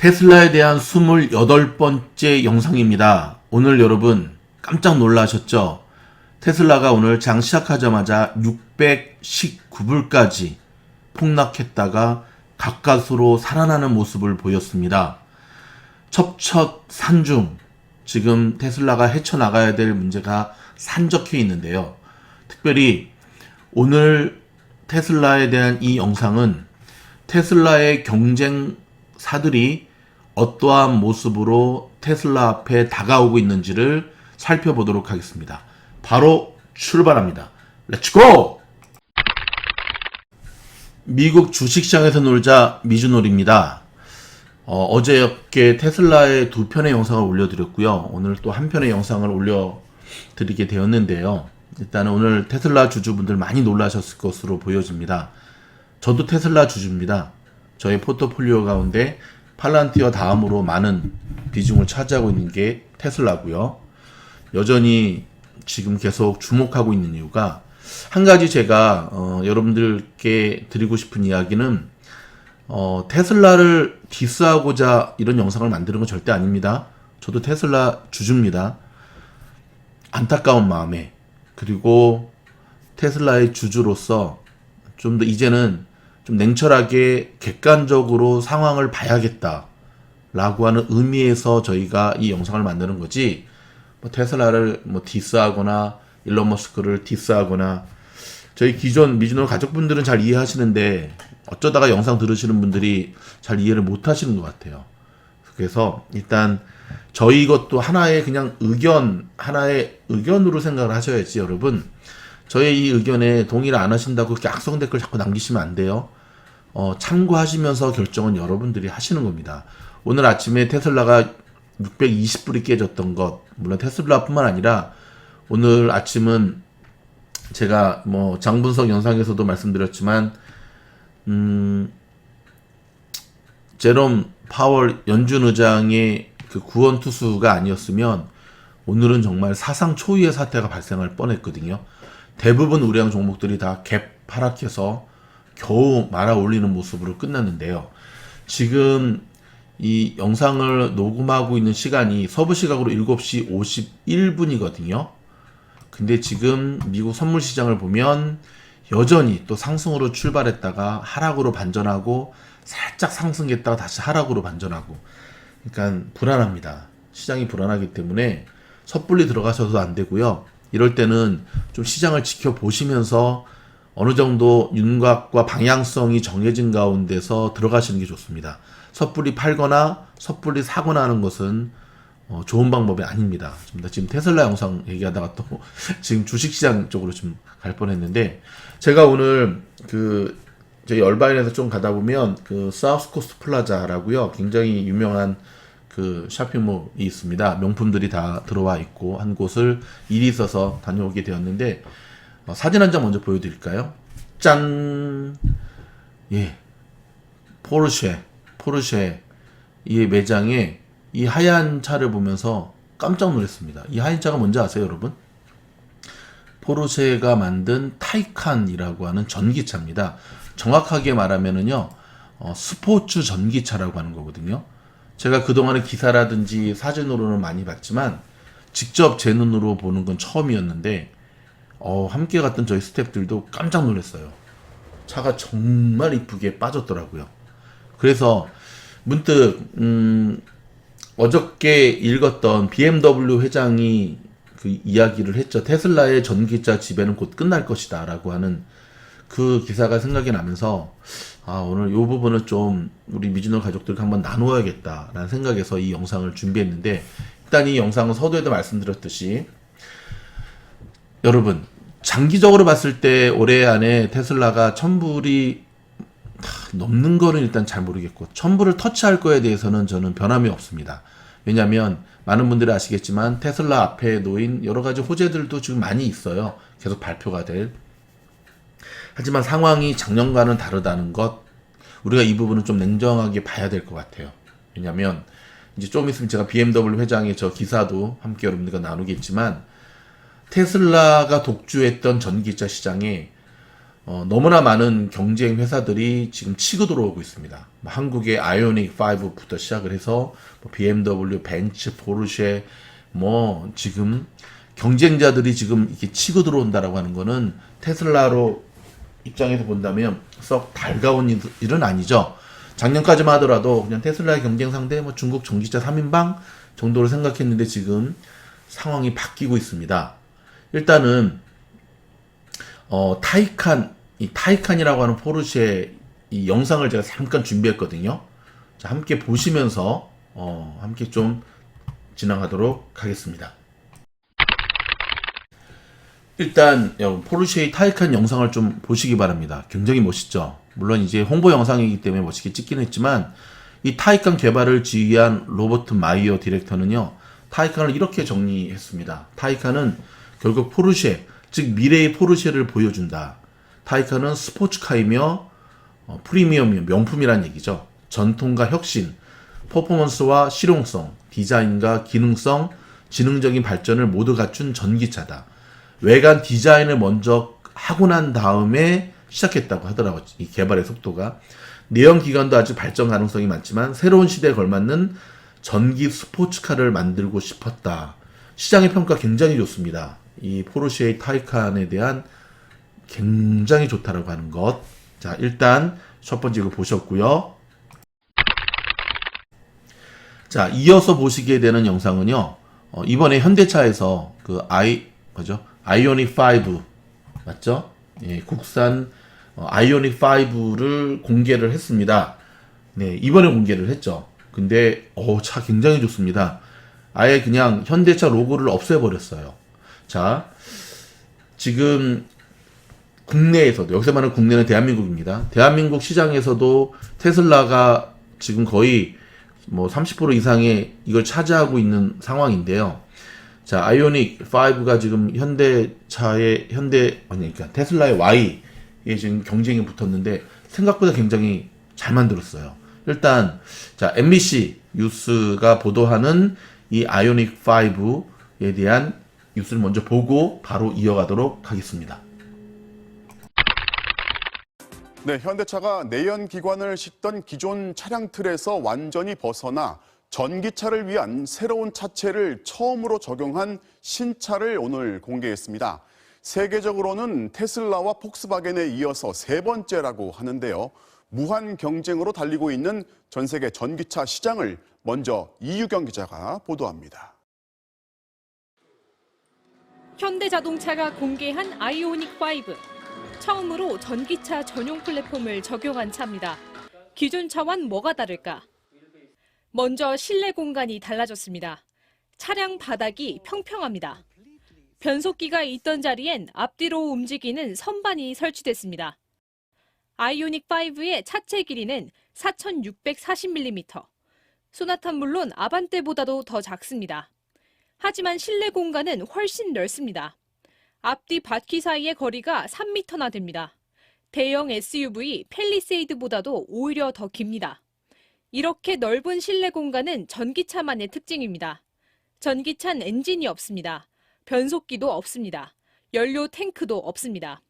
테슬라에 대한 28번째 영상입니다. 오늘 여러분 깜짝 놀라셨죠? 테슬라가 오늘 장 시작하자마자 619불까지 폭락했다가 가까스로 살아나는 모습을 보였습니다. 첩첩산중 지금 테슬라가 헤쳐나가야 될 문제가 산적해 있는데요. 특별히 오늘 테슬라에 대한 이 영상은 테슬라의 경쟁사들이 어떠한 모습으로 테슬라 앞에 다가오고 있는지를 살펴보도록 하겠습니다. 바로 출발합니다. 렛츠고! 미국 주식시장에서 놀자 미주놀입니다. 어저께 테슬라의 2편의 영상을 올려드렸고요. 오늘 또 한 편의 영상을 올려드리게 되었는데요. 일단은 오늘 테슬라 주주분들 많이 놀라셨을 것으로 보여집니다. 저도 테슬라 주주입니다. 저의 포트폴리오 가운데 팔란티어 다음으로 많은 비중을 차지하고 있는 게 테슬라고요. 여전히 지금 계속 주목하고 있는 이유가 한 가지 제가 여러분들께 드리고 싶은 이야기는 테슬라를 디스하고자 이런 영상을 만드는 건 절대 아닙니다. 저도 테슬라 주주입니다. 안타까운 마음에, 그리고 테슬라의 주주로서 좀 더 이제는 좀 냉철하게 객관적으로 상황을 봐야겠다 라고 하는 의미에서 저희가 이 영상을 만드는 거지, 테슬라를 디스하거나 일론 머스크를 디스하거나, 저희 기존 미즈노 가족분들은 잘 이해하시는데 어쩌다가 영상 들으시는 분들이 잘 이해를 못 하시는 것 같아요. 그래서 일단 저희 것도 하나의 그냥 하나의 의견으로 생각을 하셔야지, 여러분. 저의 이 의견에 동의를 안 하신다고 그렇게 악성 댓글 자꾸 남기시면 안 돼요. 참고하시면서 결정은 여러분들이 하시는 겁니다. 오늘 아침에 테슬라가 620불이 깨졌던 것, 물론 테슬라뿐만 아니라 오늘 아침은 제가 장분석 영상에서도 말씀드렸지만 제롬 파월 연준 의장의 그 구원 투수가 아니었으면 오늘은 정말 사상 초유의 사태가 발생할 뻔했거든요. 대부분 우량 종목들이 다 갭 하락해서 겨우 말아 올리는 모습으로 끝났는데요. 지금 이 영상을 녹음하고 있는 시간이 서부 시각으로 7시 51분이거든요. 근데 지금 미국 선물 시장을 보면 여전히 또 상승으로 출발했다가 하락으로 반전하고 살짝 상승했다가 다시 하락으로 반전하고, 그러니까 불안합니다. 시장이 불안하기 때문에 섣불리 들어가셔도 안 되고요. 이럴 때는 좀 시장을 지켜보시면서 어느 정도 윤곽과 방향성이 정해진 가운데서 들어가시는 게 좋습니다. 섣불리 팔거나 섣불리 사거나 하는 것은 좋은 방법이 아닙니다. 지금 테슬라 영상 얘기하다가 또 지금 주식시장 쪽으로 좀 갈 뻔했는데, 제가 오늘 저희 얼바인에서 좀 가다 보면 사우스 코스트 플라자라고요, 굉장히 유명한 쇼핑몰이 있습니다. 명품들이 다 들어와 있고 한 곳을 일이 있어서 다녀오게 되었는데, 사진 한 장 먼저 보여드릴까요? 짠! 예, 포르쉐 이 매장에 이 하얀 차를 보면서 깜짝 놀랐습니다. 이 하얀 차가 뭔지 아세요, 여러분? 포르쉐가 만든 타이칸이라고 하는 전기차입니다. 정확하게 말하면은요, 스포츠 전기차라고 하는 거거든요. 제가 그동안에 기사라든지 사진으로는 많이 봤지만 직접 제 눈으로 보는 건 처음이었는데, 함께 갔던 저희 스태프들도 깜짝 놀랐어요. 차가 정말 이쁘게 빠졌더라고요. 그래서 문득 어저께 읽었던 BMW 회장이 그 이야기를 했죠. 테슬라의 전기차 지배는 곧 끝날 것이다 라고 하는 그 기사가 생각이 나면서, 오늘 이 부분을 좀 우리 미즈노 가족들과 한번 나누어야겠다 라는 생각에서 이 영상을 준비했는데, 일단 이 영상은 서두에도 말씀드렸듯이 여러분, 장기적으로 봤을 때 올해 안에 테슬라가 1000불이 넘는 거는 일단 잘 모르겠고, 1000불을 터치할 거에 대해서는 저는 변함이 없습니다. 왜냐하면 많은 분들이 아시겠지만 테슬라 앞에 놓인 여러 가지 호재들도 지금 많이 있어요. 계속 발표가 될. 하지만 상황이 작년과는 다르다는 것, 우리가 이 부분은 좀 냉정하게 봐야 될 것 같아요. 왜냐하면 이제 좀 있으면 제가 BMW 회장의 저 기사도 함께 여러분들과 나누겠지만, 테슬라가 독주했던 전기차 시장에 너무나 많은 경쟁 회사들이 지금 치고 들어오고 있습니다. 한국의 아이오닉 5부터 시작을 해서 BMW, 벤츠, 포르쉐 지금 경쟁자들이 지금 이렇게 치고 들어온다라고 하는 거는 테슬라로 입장에서 본다면 썩 달가운 일은 아니죠. 작년까지만 하더라도 그냥 테슬라의 경쟁 상대 중국 전기차 3인방 정도로 생각했는데 지금 상황이 바뀌고 있습니다. 일단은 타이칸이라고 하는 포르쉐 이 영상을 제가 잠깐 준비했거든요. 자, 함께 보시면서 함께 좀 진행하도록 하겠습니다. 일단 포르쉐의 타이칸 영상을 좀 보시기 바랍니다. 굉장히 멋있죠. 물론 이제 홍보 영상이기 때문에 멋있게 찍긴 했지만 이 타이칸 개발을 지휘한 로버트 마이어 디렉터는요. 타이칸을 이렇게 정리했습니다. 타이칸은 결국 포르쉐, 즉 미래의 포르쉐를 보여준다. 타이칸은 스포츠카이며 프리미엄이며 명품이란 얘기죠. 전통과 혁신, 퍼포먼스와 실용성, 디자인과 기능성, 지능적인 발전을 모두 갖춘 전기차다. 외관 디자인을 먼저 하고 난 다음에 시작했다고 하더라고요. 이 개발의 속도가. 내연 기관도 아주 발전 가능성이 많지만 새로운 시대에 걸맞는 전기 스포츠카를 만들고 싶었다. 시장의 평가 굉장히 좋습니다. 이 포르쉐의 타이칸에 대한 굉장히 좋다라고 하는 것. 자, 일단 첫 번째 이거 보셨고요. 자, 이어서 보시게 되는 영상은요. 이번에 현대차에서 아이오닉 5 맞죠? 예, 국산 아이오닉 5를 공개를 했습니다. 네, 이번에 공개를 했죠. 근데 차 굉장히 좋습니다. 아예 그냥 현대차 로고를 없애버렸어요. 자, 지금 국내에서도, 여기서 말하는 국내는 대한민국입니다. 대한민국 시장에서도 테슬라가 지금 거의 30% 이상의 이걸 차지하고 있는 상황인데요. 자, 아이오닉 5가 지금 그러니까 테슬라의 Y에 지금 경쟁이 붙었는데 생각보다 굉장히 잘 만들었어요. 일단, 자, MBC 뉴스가 보도하는 이 아이오닉 5에 대한 뉴스를 먼저 보고 바로 이어가도록 하겠습니다. 네, 현대차가 내연 기관을 싣던 기존 차량 틀에서 완전히 벗어나 전기차를 위한 새로운 차체를 처음으로 적용한 신차를 오늘 공개했습니다. 세계적으로는 테슬라와 폭스바겐에 이어서 세 번째라고 하는데요. 무한 경쟁으로 달리고 있는 전 세계 전기차 시장을 먼저 이유경 기자가 보도합니다. 현대자동차가 공개한 아이오닉 5. 처음으로 전기차 전용 플랫폼을 적용한 차입니다. 기존 차와는 뭐가 다를까? 먼저 실내 공간이 달라졌습니다. 차량 바닥이 평평합니다. 변속기가 있던 자리엔 앞뒤로 움직이는 선반이 설치됐습니다. 아이오닉 5의 차체 길이는 4,640mm. 소나타는 물론 아반떼보다도 더 작습니다. 하지만 실내 공간은 훨씬 넓습니다. 앞뒤 바퀴 사이의 거리가 3m나 됩니다. 대형 SUV 팰리세이드보다도 오히려 더 깁니다. 이렇게 넓은 실내 공간은 전기차만의 특징입니다. 전기차는 엔진이 없습니다. 변속기도 없습니다. 연료 탱크도 없습니다.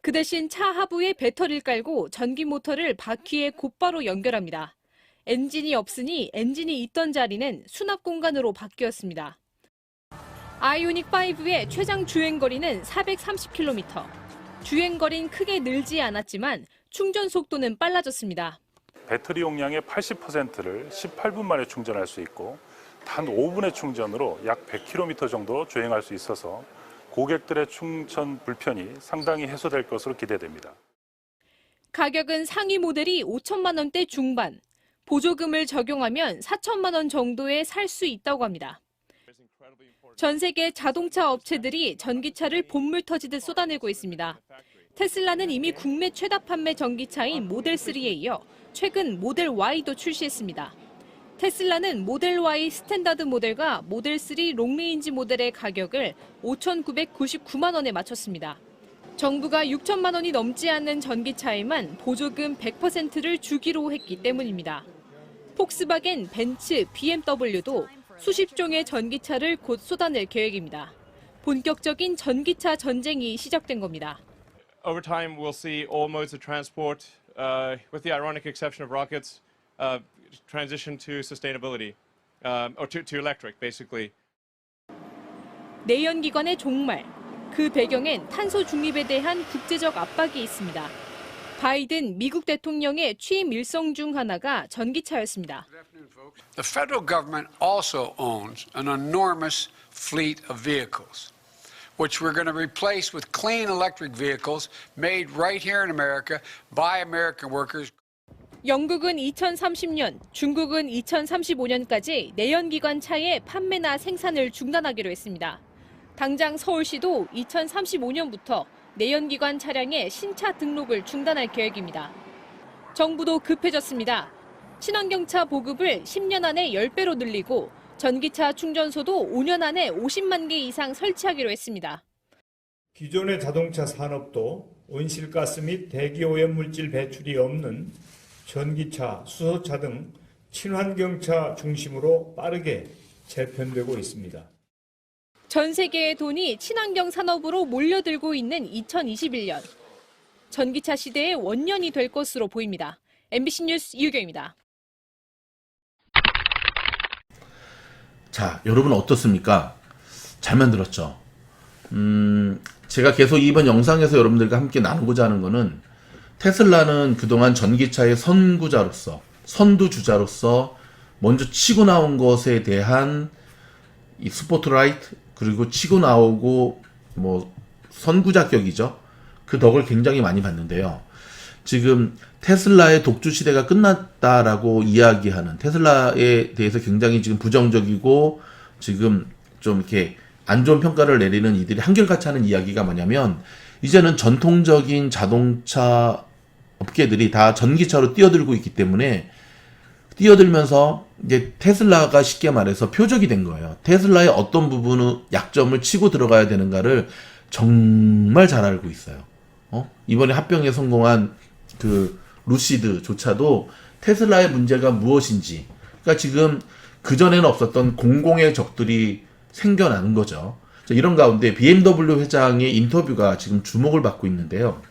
그 대신 차 하부에 배터리를 깔고 전기 모터를 바퀴에 곧바로 연결합니다. 엔진이 없으니 엔진이 있던 자리는 수납 공간으로 바뀌었습니다. 아이오닉 5의 최장 주행거리는 430km. 주행거리는 크게 늘지 않았지만 충전 속도는 빨라졌습니다. 배터리 용량의 80%를 18분 만에 충전할 수 있고 단 5분의 충전으로 약 100km 정도 주행할 수 있어서 고객들의 충전 불편이 상당히 해소될 것으로 기대됩니다. 가격은 상위 모델이 5천만 원대 중반, 보조금을 적용하면 4천만 원 정도에 살 수 있다고 합니다. 전 세계 자동차 업체들이 전기차를 본물 터지듯 쏟아내고 있습니다. 테슬라는 이미 국내 최다 판매 전기차인 모델 3에 이어 최근 모델 Y도 출시했습니다. 테슬라는 모델 Y 스탠다드 모델과 모델 3 롱레인지 모델의 가격을 5,999만 원에 맞췄습니다. 정부가 6천만 원이 넘지 않는 전기차에만 보조금 100%를 주기로 했기 때문입니다. 폭스바겐, 벤츠, BMW도 수십 종의 전기차를 곧 쏟아낼 계획입니다. 본격적인 전기차 전쟁이 시작된 겁니다. Over time, we'll see all modes of transport, with the ironic exception of rockets, transition to sustainability, or to electric, basically. 내연기관의 종말, 그 배경엔 탄소 중립에 대한 국제적 압박이 있습니다. 바이든 미국 대통령의 취임 일성 중 하나가 전기차였습니다. The federal government also owns an enormous fleet of vehicles, which we're going to replace with clean electric vehicles made right here in America by American workers. 영국은 2030년, 중국은 2035년까지 내연기관 차의 판매나 생산을 중단하기로 했습니다. 당장 서울시도 2035년부터 내연기관 차량의 신차 등록을 중단할 계획입니다. 정부도 급해졌습니다. 친환경차 보급을 10년 안에 10배로 늘리고 전기차 충전소도 5년 안에 50만 개 이상 설치하기로 했습니다. 기존의 자동차 산업도 온실가스 및 대기오염물질 배출이 없는 전기차, 수소차 등 친환경차 중심으로 빠르게 재편되고 있습니다. 전 세계의 돈이 친환경 산업으로 몰려들고 있는 2021년. 전기차 시대의 원년이 될 것으로 보입니다. MBC 뉴스 이유경입니다. 자, 여러분 어떻습니까? 잘 만들었죠? 제가 계속 이번 영상에서 여러분들과 함께 나누고자 하는 거는 테슬라는 그동안 전기차의 선두주자로서 먼저 치고 나온 것에 대한 이 스포트라이트, 그리고 치고 나오고 뭐 선구자격이죠. 그 덕을 굉장히 많이 받는데요. 지금 테슬라의 독주 시대가 끝났다라고 이야기하는, 테슬라에 대해서 굉장히 지금 부정적이고 지금 좀 이렇게 안 좋은 평가를 내리는 이들이 한결같이 하는 이야기가 뭐냐면, 이제는 전통적인 자동차 업계들이 다 전기차로 뛰어들고 있기 때문에, 뛰어들면서 이제 테슬라가 쉽게 말해서 표적이 된 거예요. 테슬라의 어떤 부분의 약점을 치고 들어가야 되는가를 정말 잘 알고 있어요. 이번에 합병에 성공한 그 루시드조차도 테슬라의 문제가 무엇인지, 그러니까 지금 그전에는 없었던 공공의 적들이 생겨나는 거죠. 이런 가운데 BMW 회장의 인터뷰가 지금 주목을 받고 있는데요.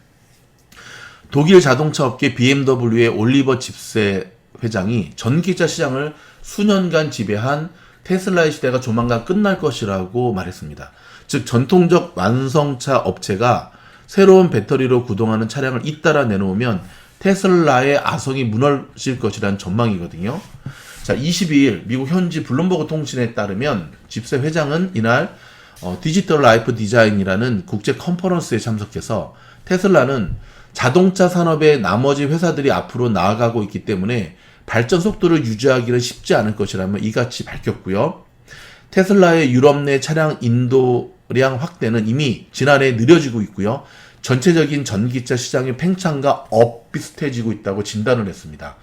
독일 자동차 업계 BMW의 올리버 집세 회장이 전기차 시장을 수년간 지배한 테슬라의 시대가 조만간 끝날 것이라고 말했습니다. 즉 전통적 완성차 업체가 새로운 배터리로 구동하는 차량을 잇따라 내놓으면 테슬라의 아성이 무너질 것이라는 전망이거든요. 자, 22일 미국 현지 블룸버그 통신에 따르면 집세 회장은 이날 디지털 라이프 디자인이라는 국제 컨퍼런스에 참석해서 테슬라는 자동차 산업의 나머지 회사들이 앞으로 나아가고 있기 때문에 발전 속도를 유지하기는 쉽지 않을 것이라며 이같이 밝혔고요. 테슬라의 유럽 내 차량 인도량 확대는 이미 지난해 느려지고 있고요. 전체적인 전기차 시장의 팽창과 엇비슷해지고 있다고 진단을 했습니다.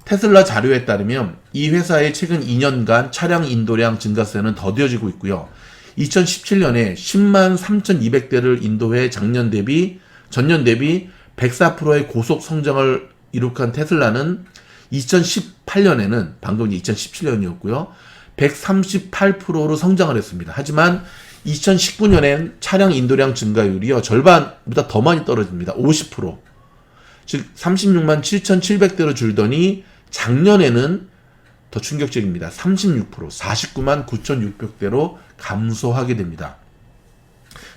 테슬라 자료에 따르면 이 회사의 최근 2년간 차량 인도량 증가세는 더뎌지고 있고요. 2017년에 10만 3,200대를 인도해 전년 대비 104%의 고속 성장을 이룩한 테슬라는 2018년에는, 방금 2017년이었고요. 138%로 성장을 했습니다. 하지만 2019년엔 차량 인도량 증가율이요, 절반보다 더 많이 떨어집니다. 50%. 즉 36만 7,700대로 줄더니 작년에는 더 충격적입니다. 36%, 49만 9,600대로 감소하게 됩니다.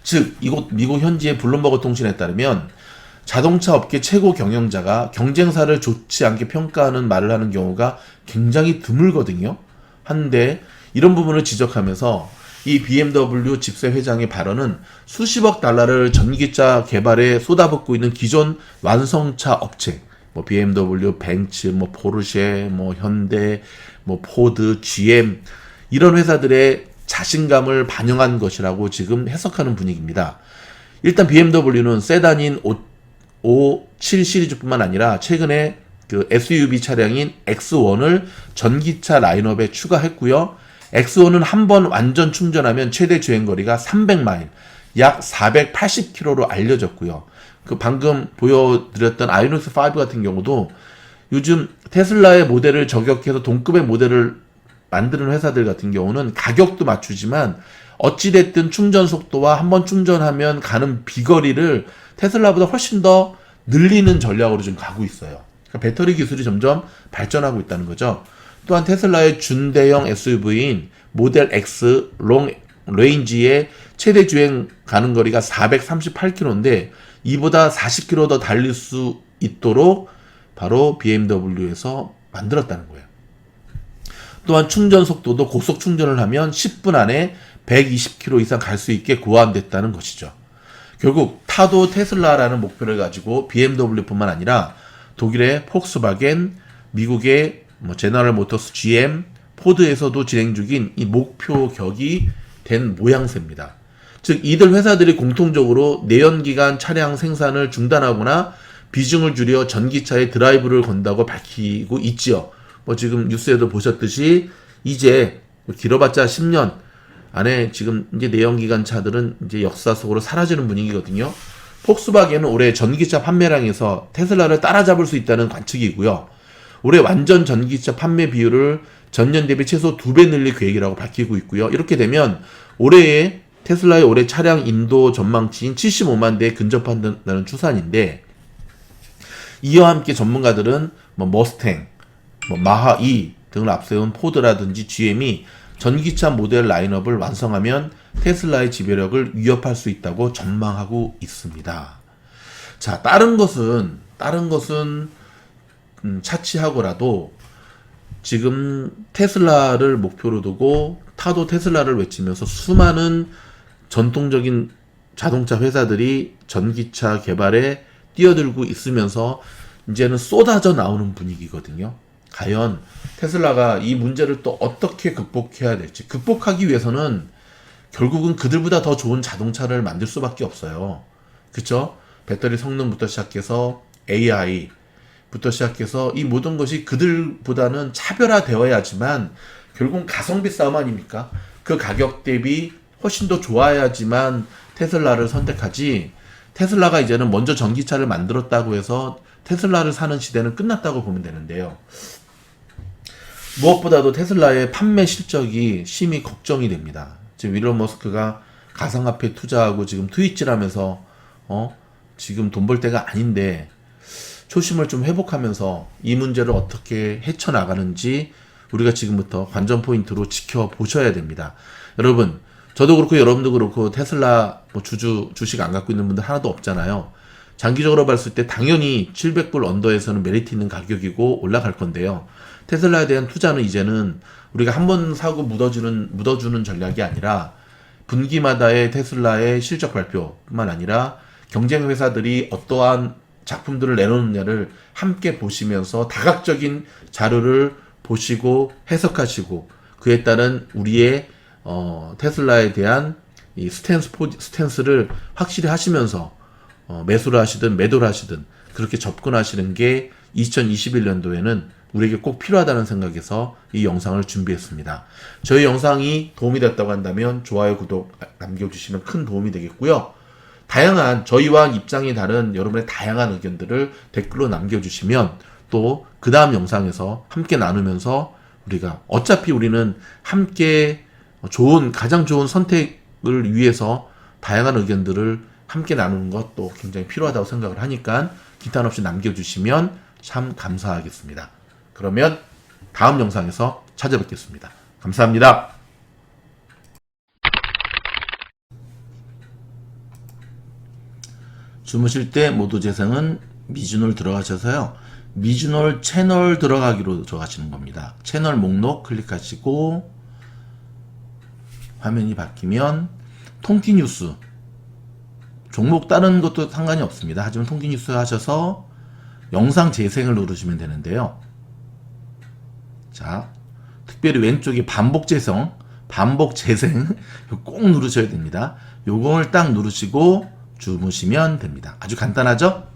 즉 이곳 미국 현지의 블룸버그 통신에 따르면 자동차 업계 최고 경영자가 경쟁사를 좋지 않게 평가하는 말을 하는 경우가 굉장히 드물거든요. 한데 이런 부분을 지적하면서 이 BMW 집세 회장의 발언은 수십억 달러를 전기차 개발에 쏟아붓고 있는 기존 완성차 업체, 뭐 BMW, 벤츠, 뭐 포르쉐, 뭐 현대, 뭐 포드, GM 이런 회사들의 자신감을 반영한 것이라고 지금 해석하는 분위기입니다. 일단 BMW는 세단인 7 시리즈뿐만 아니라 최근에 그 SUV 차량인 X1을 전기차 라인업에 추가했고요. X1은 한 번 완전 충전하면 최대 주행거리가 300마일, 약 480km로 알려졌고요. 그 방금 보여드렸던 아이오닉스 5 같은 경우도 요즘 테슬라의 모델을 저격해서 동급의 모델을 만드는 회사들 같은 경우는 가격도 맞추지만 어찌됐든 충전 속도와 한번 충전하면 가는 비거리를 테슬라보다 훨씬 더 늘리는 전략으로 지금 가고 있어요. 그러니까 배터리 기술이 점점 발전하고 있다는 거죠. 또한 테슬라의 준대형 SUV인 모델 X 롱 레인지의 최대 주행 가는 거리가 438km인데 이보다 40km 더 달릴 수 있도록 바로 BMW에서 만들었다는 거예요. 또한 충전 속도도 고속 충전을 하면 10분 안에 120km 이상 갈 수 있게 고안됐다는 것이죠. 결국 타도 테슬라라는 목표를 가지고 BMW뿐만 아니라 독일의 폭스바겐, 미국의 제너럴 모터스 GM, 포드에서도 진행 중인 이 목표 격이 된 모양새입니다. 즉 이들 회사들이 공통적으로 내연기관 차량 생산을 중단하거나 비중을 줄여 전기차에 드라이브를 건다고 밝히고 있지요. 지금 뉴스에도 보셨듯이 이제 길어봤자 10년 안에 지금 이제 내연기관 차들은 이제 역사 속으로 사라지는 분위기거든요. 폭스바겐은 올해 전기차 판매량에서 테슬라를 따라잡을 수 있다는 관측이고요. 올해 완전 전기차 판매 비율을 전년 대비 최소 2배 늘릴 계획이라고 밝히고 있고요. 이렇게 되면 올해의 테슬라의 올해 차량 인도 전망치인 75만 대에 근접한다는 추산인데 이와 함께 전문가들은 머스탱, 마하2 등을 앞세운 포드라든지 GM이 전기차 모델 라인업을 완성하면 테슬라의 지배력을 위협할 수 있다고 전망하고 있습니다. 자, 다른 것은 차치하고라도 지금 테슬라를 목표로 두고 타도 테슬라를 외치면서 수많은 전통적인 자동차 회사들이 전기차 개발에 뛰어들고 있으면서 이제는 쏟아져 나오는 분위기거든요. 과연 테슬라가 이 문제를 또 어떻게 극복해야 될지, 극복하기 위해서는 결국은 그들보다 더 좋은 자동차를 만들 수밖에 없어요. 그쵸? 배터리 성능부터 시작해서 AI부터 시작해서 이 모든 것이 그들보다는 차별화되어야지만 결국은 가성비 싸움 아닙니까? 그 가격 대비 훨씬 더 좋아야지만 테슬라를 선택하지, 테슬라가 이제는 먼저 전기차를 만들었다고 해서 테슬라를 사는 시대는 끝났다고 보면 되는데요. 무엇보다도 테슬라의 판매 실적이 심히 걱정이 됩니다. 지금 일론 머스크가 가상화폐 투자하고 지금 트윗질하면서 지금 돈 벌 때가 아닌데 초심을 좀 회복하면서 이 문제를 어떻게 헤쳐나가는지 우리가 지금부터 관전 포인트로 지켜보셔야 됩니다. 여러분, 저도 그렇고 여러분도 그렇고 테슬라 주식 안 갖고 있는 분들 하나도 없잖아요. 장기적으로 봤을 때 당연히 700불 언더에서는 메리트 있는 가격이고 올라갈 건데요. 테슬라에 대한 투자는 이제는 우리가 한 번 사고 묻어주는 전략이 아니라 분기마다의 테슬라의 실적 발표뿐만 아니라 경쟁 회사들이 어떠한 작품들을 내놓느냐를 함께 보시면서 다각적인 자료를 보시고 해석하시고 그에 따른 우리의 테슬라에 대한 이 스탠스를 확실히 하시면서 매수를 하시든 매도를 하시든 그렇게 접근하시는 게 2021년도에는 우리에게 꼭 필요하다는 생각에서 이 영상을 준비했습니다. 저희 영상이 도움이 됐다고 한다면 좋아요, 구독 남겨주시면 큰 도움이 되겠고요. 다양한 저희와 입장이 다른 여러분의 다양한 의견들을 댓글로 남겨주시면 또 그 다음 영상에서 함께 나누면서 우리가 어차피 우리는 함께 가장 좋은 선택을 위해서 다양한 의견들을 함께 나누는 것도 굉장히 필요하다고 생각을 하니까 기탄 없이 남겨주시면 참 감사하겠습니다. 그러면 다음 영상에서 찾아뵙겠습니다. 감사합니다. 주무실 때 모두 재생은 미주놀 들어가셔서요. 미주놀 채널 들어가기로 들어가시는 겁니다. 채널 목록 클릭하시고 화면이 바뀌면 통기뉴스 종목 다른 것도 상관이 없습니다. 하지만 통기뉴스 하셔서 영상 재생을 누르시면 되는데요. 자, 특별히 왼쪽에 반복 재생 꼭 누르셔야 됩니다. 요걸 딱 누르시고 주무시면 됩니다. 아주 간단하죠?